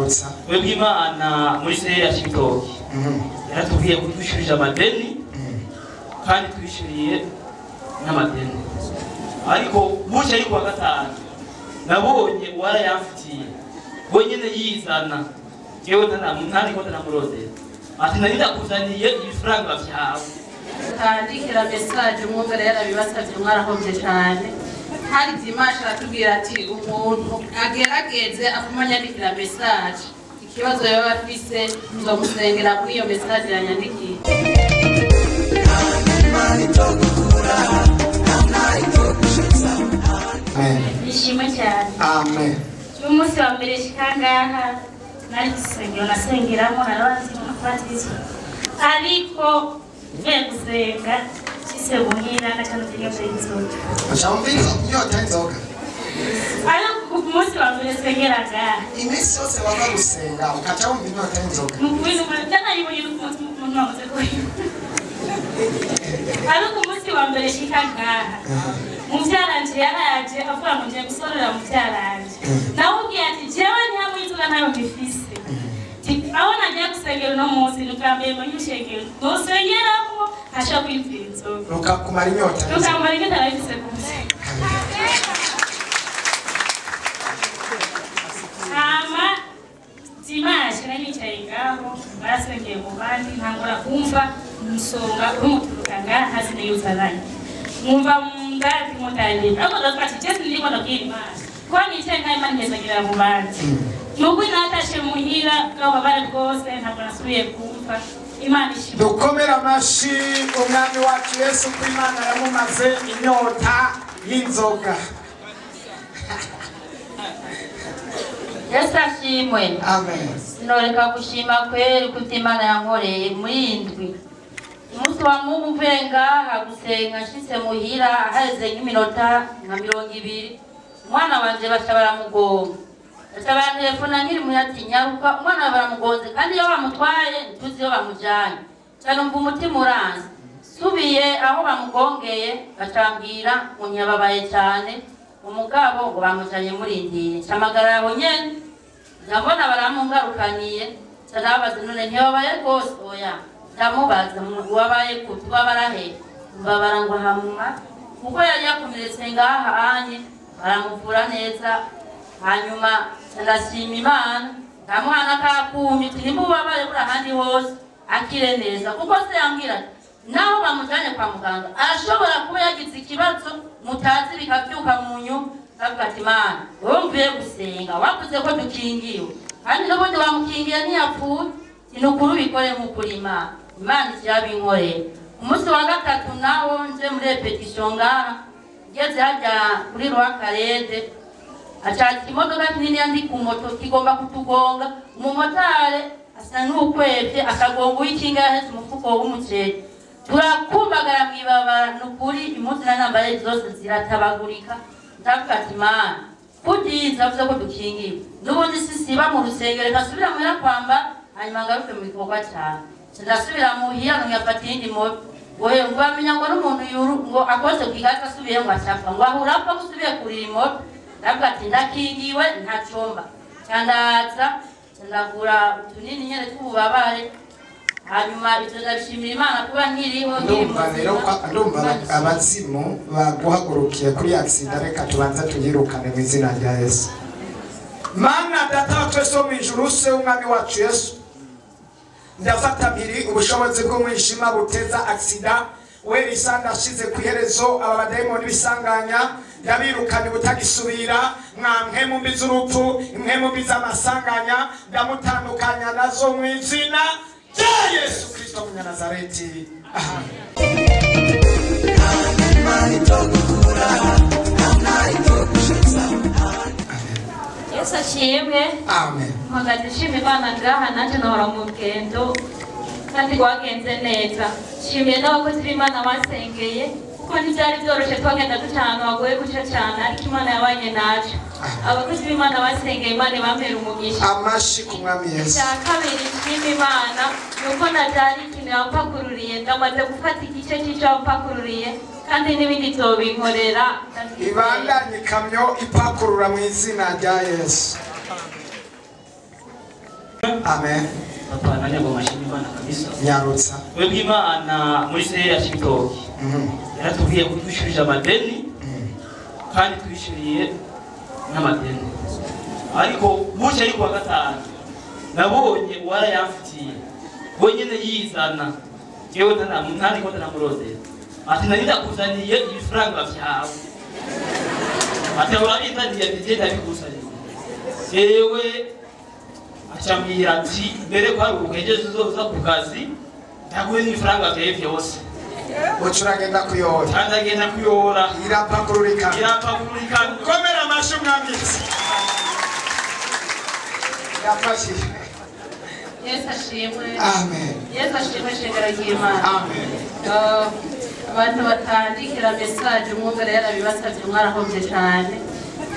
Webwe Imana muri se ya Kibitoki yaratubwiye kutwishyurira amadeni kandi twishyuriye n'amadeni, ariko bucye ari kuwa gatanu nabonye uwarayamfitiye we nyene yizana yewe ntariko ntamurondera ati nari ndakuzaniye ibifaranga vyawe kandikira message umwumvira yarabibasavye mwarahovye cyane hari Dimashe aratubwira ati umuntu agerageze akumanyandikira message ikibazo yaba afise nzomusengera kuri iyo message yanyandikiye. Nishimwe cyane. Amen. Umunsi wa mbere shikangaha nari gusengera nasengeramo narabanze kubatizwa ariko mvuye gusenga kise muhira nakano tegeko y'inzoga Achamvira nyota inzoga. ariko umunsi wa mbere sengeraga Iminsi yose wava gusenga ukaca wumva inyota y'inzoga. mubwira umwana yibonye n'umuntu wamaze ko ariko umunsi wa mbere shikangaha muvyaranje yaraje avuga ngo ngiye gusorera muvyaranje nawe ugiye ati jewe ntihamwe inzoga ntayo ngifise aho nagiye gusengera uno munsi nukambiye ngo nyushengere nosengeramo hasha kwimvira inzoga Nukakumara inyota. nukamara inyota narifise gusa hama Dimashe nanicaye ngaho barasengeye mu bandi ntangura kumva umusonga urumuturuka ngaha hasi niyuzananye mwumva mungati mutangira ariko ndafata Yesu ndiko ndabwira Imana ko nicaye ngaho Imana ngezagira mu bandi nubwo natashe muhira ngabo bare rwose ntabwo nasubiye kumva Imana ishimwe. Dukomera amashi umwami wacu Yesu ko Imana yamumaze inyota y'inzoga. Yesu ashimwe. Amen. Sinoreka gushima kweri kuti Imana yankoreye muri indwi. Umunsi wa Mungu mvuye ngaha gusenga nshitse muhira haheze nk'iminota nka 20 umwana wanje baca baramugonga. Baca barantelefona nkiri muri ati nyaruka umwana baramugonze kandi iyo bamutwaye ntuzi iyo bamujanye. Cyane umva umutima uranze. Subiye aho bamugongeye bacambwira ngo nyababaye cyane umugabo ngo bamujanye murindiye. Camagara aho nyene ndabona baramungarukaniye cyarabaza none ntibabaye rwose oya ndamubaza mu wabaye kutwa barahe mbabara ngo hamuma kuko yari yakomeretse ngaha anye baramuvura neza hanyuma ndashima Imana ndamuhana kakumi tirimbu babaye bura handi hose akire neza kuko se yambwira naho bamujanye kwa muganga arashobora kuba yagize ikibazo mutazi bikabyuka mu nyuma ati Imana wumviye gusenga wakuze ko dukingiwe kandi n'ubundi wamukingiye ntiyapfuye inukuru bikore nk'ukuri Imana ikirabinkorera. Umunsi wa gatatu nawo nje muri repetition ngaha ngeze hajya kuri Rwakarede acaza imodoka kinini yandi ku moto kigomba kutugonga umumotari asa n'ukwevye akagonga uyikinga yaheze umufuko w'umuceri turakumbagara mwibabara nukuri impunzi na nambaye zose ziratabagurika ndavuga ati Imana kudiza avuze ko dukingiwe n'ubundi sisiba mu rusengero kasubira muhira kwamba hanyuma ngaruke mu bikorwa cyane ndasubira muhira nyafata indi moto oye ngo amenya ngo n'umuntu yuru ngo akoze kwigaza asubiye ngo ashaka ngo ahura apfa gusubiye kuri moto ndavuga ati ndakingiwe ntacomba cyandaza ndagura utunini nyene tw'ububabare hanyuma ivyo ndashimira Imana kuba nkiriho ndumva abazimu baguhagurukiye kuri accident reka tubanza tuyirukane mu izina rya Yesu. Mana data twese mu ijuru se umwami wacu Yesu ndafata mpiri ubushobozi bw'umwijima buteza accident we risanda ashize ku iherezo aba badayimoni bisanganya ndabirukanye butagisubira mwamwe mu mbi z'urupfu imwe mu mbi z'amasanganya ndamutandukanya nazo mu izina rya Yesu Kristo Munyanazareti. Yesu ashimwe. Amen. Ndashimira Imana ngaha nanje nahora mu rugendo kandi rwagenze neza. Shimiye n'abakozi b'Imana basengeye kuko ntibyari byoroshye twagenda ducana wagoye guca cyane ariko Imana yabanye nacu. Abakozi b'Imana basengeye Imana bampera umugisha. Amashi ku mwami Yesu. Cya kabiri nshimira Imana nuko najyanye ikintu yampakururiye ndamaze gufata igice cy'icyo yampakururiye kandi n'ibindi tobinkorera ibandanye kamyo ipakurura mu izina rya Yesu. Amen. papa nanya ngo mashini Imana kabisa Nyarutsa. webwe Imana muri se ya Kibitoki yaratubwiye kutwishyurira amadeni kandi twishyuriye n'amadeni ariko bucye ari kuwa gatanu nabonye warayamfitiye bonyene yizana yewe ntari ko ntamurode ati nari ndakuzaniye ibifaranga byawe ati urabizaniye ati ndabikusaniye yewe acambwira ati mbere ko hari ubugejeje uzoza ku kazi ndaguhe n'ibifaranga byawe byose Ucuragenda kuyora. kandi agenda kuyora Irapakururika. komera amashyi mwambitse Yafashije. Yesu ashimwe. Amen. Yesu ashimwe shengero ry'Imana. Amen. Abantu batandikira message umwumvira yarabibasabye mwarahombye cyane.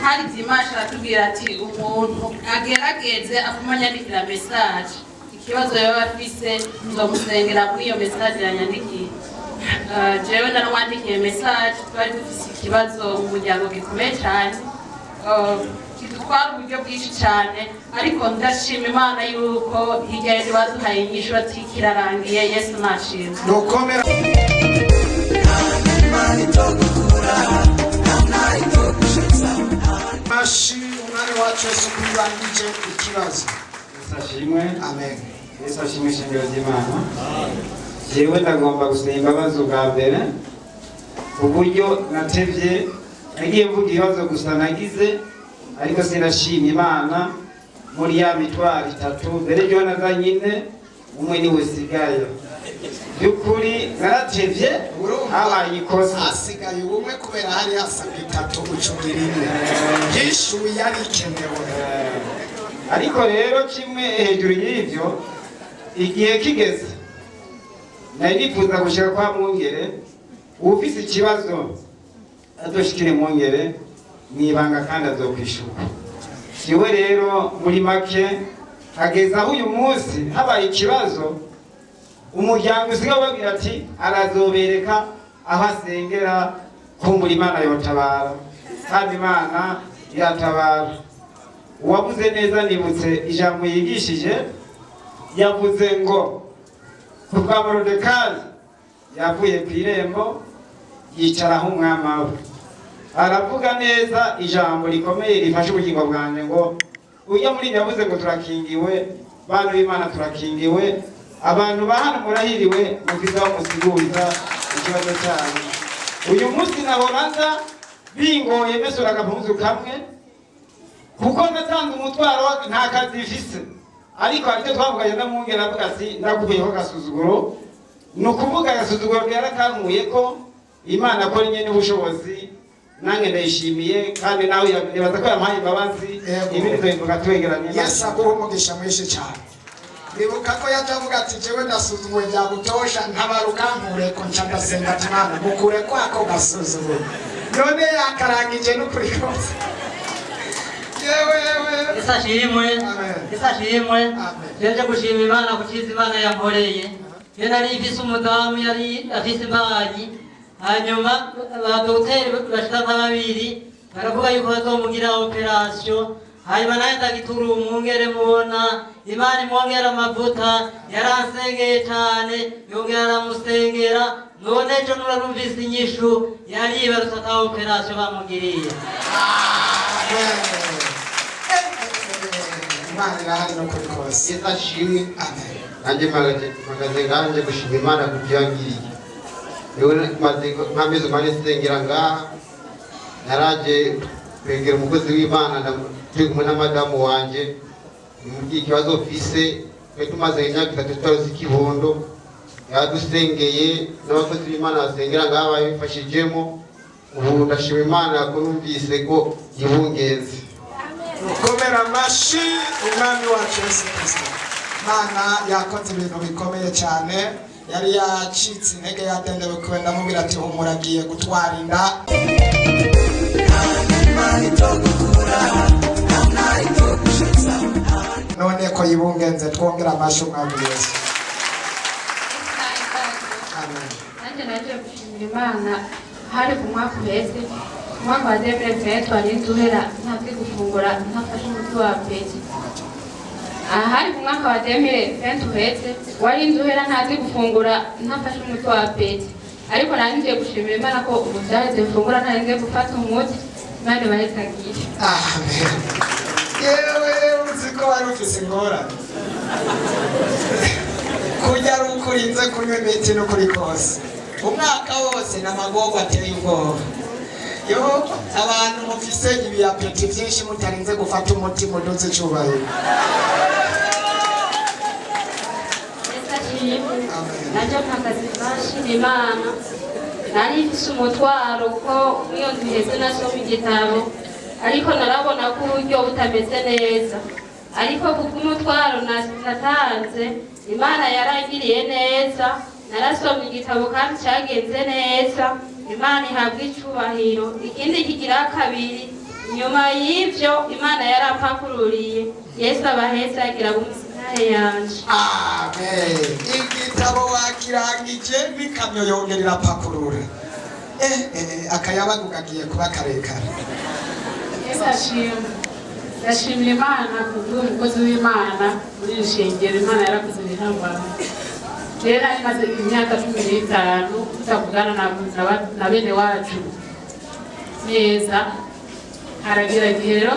Hari dimanche aratubwira ati umuntu agerageze akumanyandikira message. Ikibazo yaba afise nzomusengera muri iyo message yanyandikiye. Jewe naramwandikiye message twari dufise ikibazo mu muryango gikomeye cyane. Kitutwara uburyo bwinshi cyane ariko ndashima Imana yuko hirya y'ejo baduhaye inyishu ati kirarangiye. Yesu nashimwe. Nukomera. Mashi umwami wacu Yesu kurangije ikibazo. Sashimwe. Amen. Yesu ashimwe shingiro ry'Imana. Jewe ndagomba gusaba imbabazi ubwa mbere uburyo natevye nagiye mvuga ibibazo gusa nagize ariko sinashimye Imana muri ya mitwaro itatu mbere ryo nazanyine umwe niwe sigaye byukuri naratevye habaye ikosa Hasigaye ubumwe kubera hari hasabwe itatu ucugira imwe. Yishuwe yari ikenewe. ariko rero kimwe hejuru y'ivyo igihe kigeze nari nifuza gushika kwa Mwungere ufise ikibazo azoshikire Mwungere mwibanga kandi azokwishura. Siwe rero muri make hageze aho uyu munsi habaye ikibazo umuryango usigaye babwira ati arazobereka aho asengera kumbura Imana yotabara kandi Imana yatabara. Uwavuze neza nibutse ijambo yigishije yavuze ngo kubwa Morodekayi yavuye ku irembo yicaraho umwami we aravuga neza ijambo rikomeye rifashe ubugingo bwanjye ngo ujya muri yavuze ngo turakingiwe bantu b'Imana turakingiwe abantu ba hano murahiriwe mukizaho musiguriza ikibazo cyanyu. Uyu munsi nahoraza bingoye mesura agapuzu kamwe kuko natanze umutwaro nta kazi ifise ariko aricyo twavuganye na Mwungere avuga ati ndagukuyeho gasuzuguro nukuvuga gasuzuguro yarakankuye ko Imana akora nyene ubushobozi nange ndayishimiye kandi nawe yabaza ko yampaye imbabazi ibindi tubivuga twegeranye. Yesu aguha umugisha mwinshi cyane. Nibuka ko yaje avuga ati jewe ndasuzuguye byagutosha ntabaruka nkureko nca ndasenga ati Mana mukure kwako gasuzuguro none yakarangije n'ukuri kose. Yesu ashimwe. Yesu ashimwe. Jeje gushima Imana kukiza Imana yankoreye. Ye nari ifise umudamu yari afise imbanyi hanyuma abadogiteri bashika babiri baravuga yuko bazomugira operation hanyuma naye ndagitura Umwungere mubona Imana imwongera amavuta yaransengeye cyane yongera aramusengera none ejo nurarumvise inyishu yari ibarutse ata operation bamugiriye. Imana irahari no kuri kose. Yesu ashimwe. Amen. Nanjye magaze nganje gushima Imana kubyangiriye. Yewe maze nkameze mane sengera ngaha naraje kwegera umukozi w'Imana turi kumwe na madamu wanje mu kibazo ufise twe tumaze imyaka 3 tutaruzi kibondo yadusengeye n'abakozi b'Imana basengera ngaha babifashijemo ubu ndashima Imana ko numvise ko yibungeze. Komera mashi umwami wacu Yesu Kristo. Mana yakoze ibintu bikomeye cyane yari yacitse intege yatendewe kwenda mubwira ati umuragiye gutwara inda. None ko yibungenze twongera mashi umwami Yesu. Amen. Nanjye naje gushimira Imana hari ku mwaka uheze umwaka wa 2020 twari duhera ntafite gufungura ntafashe umuti wa peti ahari ku mwaka wa 2020 uhetse wari inzuhera ntazi gufungura ntafashe umuti wa peti, ariko nari ngiye gushimira Imana ko ubu byaheze mfungura ntari ngiye gufata umuti Imana bahitagiye. Amen. Yewe uzi ko wari ufise ingorane kujya ari ukurinze kunywa imiti n'ukuri kose umwaka wose n'amagorwa ateye ubwoba. Yo abantu mufise ibiyapeti byinshi mutarinze gufata umuti muduze icyubahiro. Najya mpagaze bashima Imana, nari mfise umutwaro ko iyo ndiheze nasoma igitabo ariko narabona ko uburyo butameze neza, ariko kubw'umutwaro natanze Imana yarangiriye neza, narasomye igitabo kandi cyagenze neza, Imana ihabwa icubahiro. Ikindi kigira kabiri, nyuma y'ivyo Imana yarampakururiye, Yesu abaheza agira umusinare yanje. Amen. Igitabo wakirangije bikamyo yongerera pakurura. Akayabagu kagiye kuba karekare. Yesu ashimwe. Ndashimira Imana kubw'uwo mukozi w'Imana muri iri shengero. Imana yarakoze ibihambaye. Rero imaze imyaka 15 tutavugana na bene wacu neza. Haragira igihe rero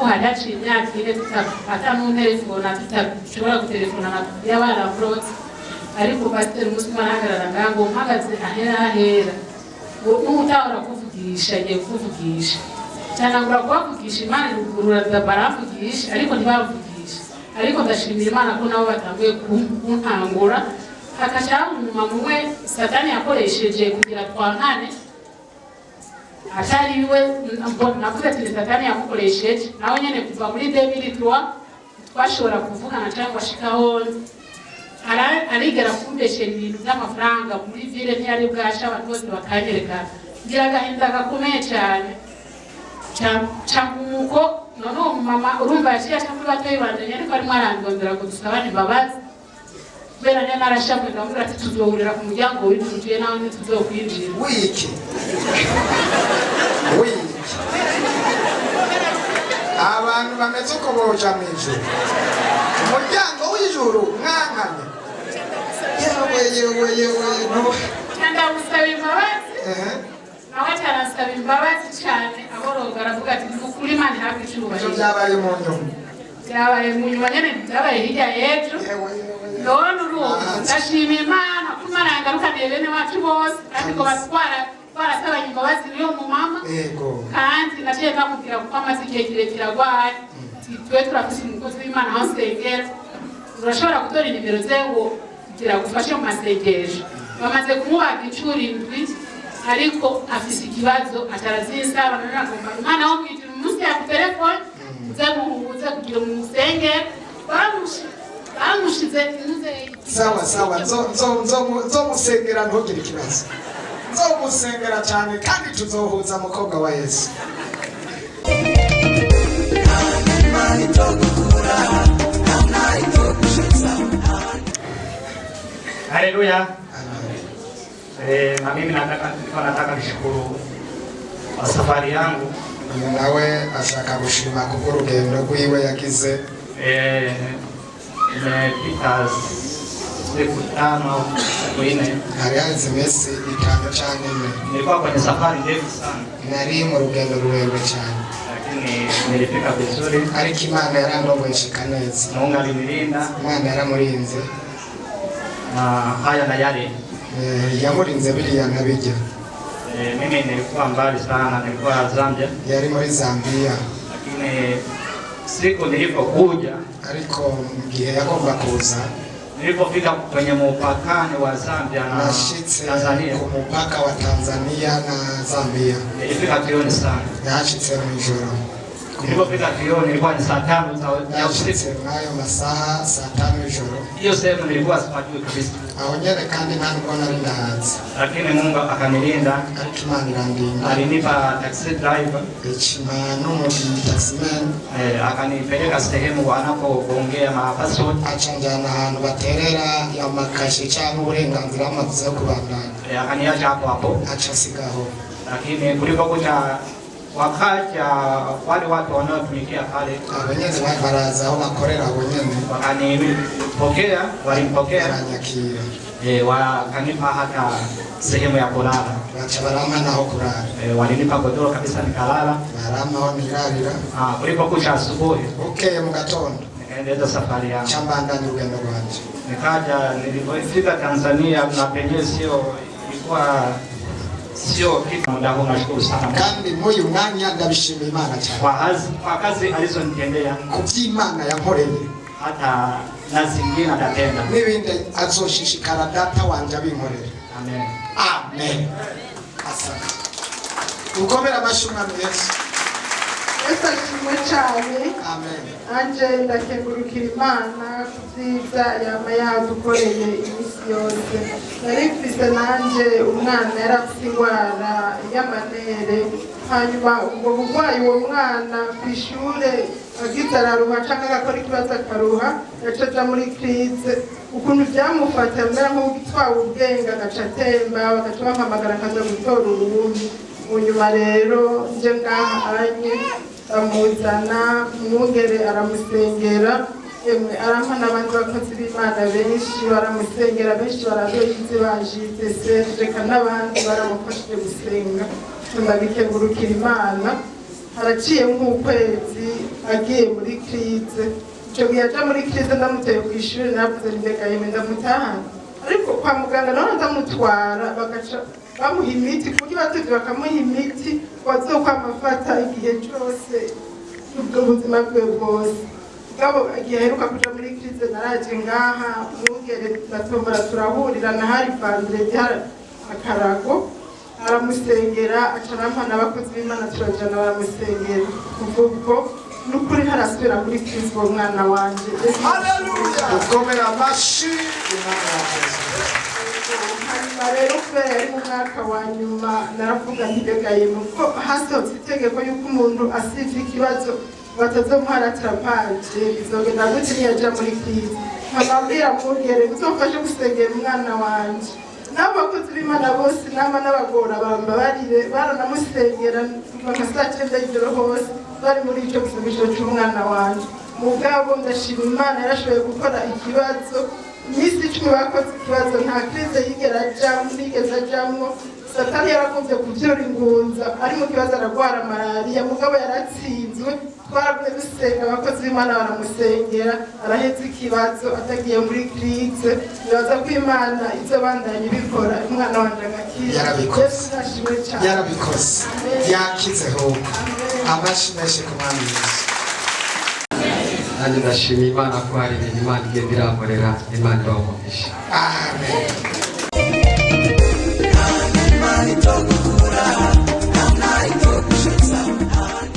haraciye imyaka ine tutafata n'utelefona, tutashobora gutelefona y'abana frotse, ariko pasiteri umunsi umwe arahagarara ngango mpagaze ahera n'utahora kuvugisha agiye kuvugisha cyanangura kubavugisha Imana irugurura baravugisha ariko ntibavugisha, ariko ndashimira Imana ko nabo batanguye kuntangura. Hakacamuma mumwe Satani yakoresheje kugira twankane atari we navuze ati Satani yamukoresheje nawe nyene kuva muri 2003 twashobora kuvugana cyangwa shikaho arigera kumbeshera ibintu by'amafaranga muri ville ntiyari bwasha abantu bose bakanyereka ngira agahinda gakomeye cyane cyangumuko none mama urumva yaciye cyangwa batoyi bandanye ariko ari mwarandondera ngo dusabane imbabazi kubera ne narashamwe ndamubwira ati tuzohurira ku muryango w'inzuye nawe ntituzokwinjira wiki abantu bameze uko boja mu ijuru umuryango w'ijuru mwankanye yewe no ndagusaba imbabazi nawe cyarasaba imbabazi cyane aboroga aravuga ati mukuri Imana ihabwe icubahiro. Byabaye mu nyuma byabaye mu nyuma nyene byabaye hirya y'ejo none urumva ndashima Imana ko Imana yangarukaniye bene wacu bose kandi ko barasabanye imbabazi niyo mu mama kandi naciye ndamubwira kuko amaze igihe kirekire arwaye twe turafise umukozi w'Imana aho nsengera urashobora gutora inimero ze ngo kugira gufashe mu masengesho. Bamaze kumubaga incuro 7 ariko afise ikibazo atarazisaba naragomba Imana wo mwijuru umunsi ya telefone uze kugira umusengero bamushize sawa nzomusengera ntugire ikibazo nzomusengera cyane kandi tuzohuza mukobwa wa Yesu. Haleluya. Na mimi nataka nishukuru kwa safari yangu. Nawe ashaka gushima kuko urugendo rwiwe yagize nimepita siku 5 au 4. hari hanze imisi 5 cyangwa 4. Nilikuwa kwenye safari ndefu sana. Nari mu rugendo rurerure cyane. Lakini nilifika vizuri. Ariko Imana yarandongoshika neza. Mungu alinilinda. Imana yaramurinze. Na haya na yale. Yamurinze biriya nkabijya. Mimi nilikuwa mbali sana, nilikuwa Zambia. Yari muri Zambia. Lakini siku nilipokuja, ariko ngiye yagomba kuza, nilipofika kwenye mpakani wa Zambia na Tanzania, ku mpaka wa Tanzania na Zambia, nilifika jioni sana. Yashitse mu ijoro. Nilipofika jioni ilikuwa ni saa 5 ya usiku. Nayo masaha saa 5 ijoro. Hiyo sehemu nilikuwa sipajui kabisa. Aonyere kandi ntabwo nari ndahazi. Lakini Mungu akanilinda. Imana irandinda. Alinipa taxi driver. Ichimano taximan. Akanipeleka sehemu wanapoongea password. Achanjana ahantu baterera amakashi cyangwa uburenganzira amavuze yo kubandanya. Akaniacha hapo hapo. Achasigaho. Lakini kulipokuja wakaja wale watu wanaotumikia pale abanyene baraza aho bakorera abonyene wakanipokea, walimpokea wakanipa hata sehemu ya kulala, bacha barama naho kulala, walinipa godoro kabisa nikalala, barama aho nirarira. Kulipokucha asubuhi mu gatondo nikaendeleza safari yangu, chambandani urugendo rwanje. Nikaja, nilipofika Tanzania na penyewe sio kitu. Muda huu nashukuru sana kandi moyo mwanya ndabishimira Imana cyane kwa kazi alizonitendea, kuby'Imana yankoreye, hata na zingine atatenda n'ibindi azoshishikara data wanje abinkorera. Amen. Amen. Asante. Ukomera amashumano Yesu. Yesu ashimwe cyane. Amen. Anje ndakengurukira Imana kubyiza yama yadukoreye iminsi yose. Nari mfise nanje umwana yarafite ingwara y'amanere, hanyuma ubwo burwayi uwo mwana ku ishure agize araruha cyangwa agakora ikibazo akaruha, yacaja muri krize. Ukuntu byamufata mbera nk'ugitwawe ubwenge agaca atemba, bagaca bampamagara akaza gutora urubundi. Munyuma rero nje ngaha anye amuzana umwungere aramusengera, arampa n'abandi bakozi b'Imana benshi baramusengera, benshi baradoyize bajite reka n'abandi baramufashije gusenga. Ndabikengurukira Imana. Haraciye nk'ukwezi agiye muri krize, icyo gihe aja muri krize ndamuteye ku ishuri, navuze mbega yeme ndamutahana, ariko kwa muganga naho ndamutwara bagaca bamuha imiti kuburyo batuzi bakamuha imiti wazokwamafata igihe cyose ubwo buzima bwe bwose. Gabo igihe aheruka kuja muri krize naraje ngaha mwungere ndatombora turahurira na hari vandredi akarago aramusengera, acarampa n'abakozi b'Imana turajana baramusengera. Ubwo nukuri ntarasubira muri krize uwo mwana wanje. Haleluya. Ukomera amashi Imana yakoze. Hanyuma rero kubera yari mu mwaka wa nyuma naravuga ntibegaye ko hasohotse itegeko y'uko umuntu asivye ikibazo batazomuhara terapaje, bizogenda gute niyaja muri krize. Nkababwira mwungere uzofashe gusengera umwana wanje. N'abakozi b'Imana bose nama n'abagora bambabarire baranamusengera kuva nka saa 9 y'ijoro hose bari muri ico gisabisho c'umwana wanje. Mugabo ndashima Imana yarashoboye gukora ikibazo. Imisi 10 bakoze ikibazo, nta krize yigeze ajamwo. Satani yarakunze kuvyora ingunza, ari mu kibazo aragwara malaria, mugabo yaratsinzwe. Twaravuye dusenga, abakozi b'Imana baramusengera, araheze ikibazo atagiye muri krize. Nibaza ko Imana izobandanya ibikora, umwana wanje agakira. Yarabikoze yakizeho. Amashi menshi ku mwami Yesu. Nanjye ndashima Imana ko hari ibintu Imana igenda iramurera, Imana ibamugisha. Amen.